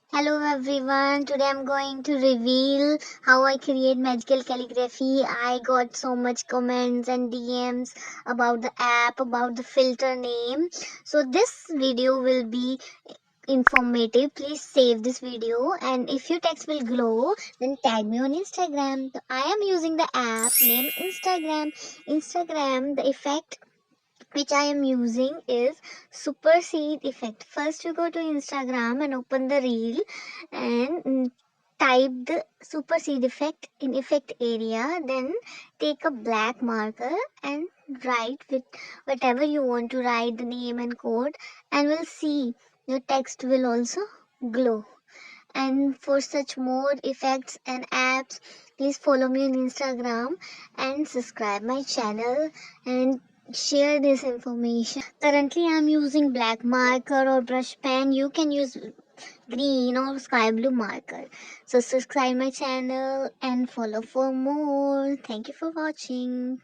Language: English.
Hello everyone, today I'm going to reveal how I create magical calligraphy. I got so much comments and DMs about the app, about the filter name. So this video will be informative. Please save this video, and if your text will glow, then tag me on Instagram. So I am using the app named Instagram. The effect which I am using is supersede effect. First, you go to Instagram and open the reel and type the supersede effect in effect area. Then take a black marker and write with whatever you want to write, the name and code, and we'll see your text will also glow. And for such more effects and apps, please follow me on Instagram and subscribe my channel and share this information. Currently I'm using black marker or brush pen. You can use green or sky blue marker. So subscribe my channel and follow for more. Thank you for watching.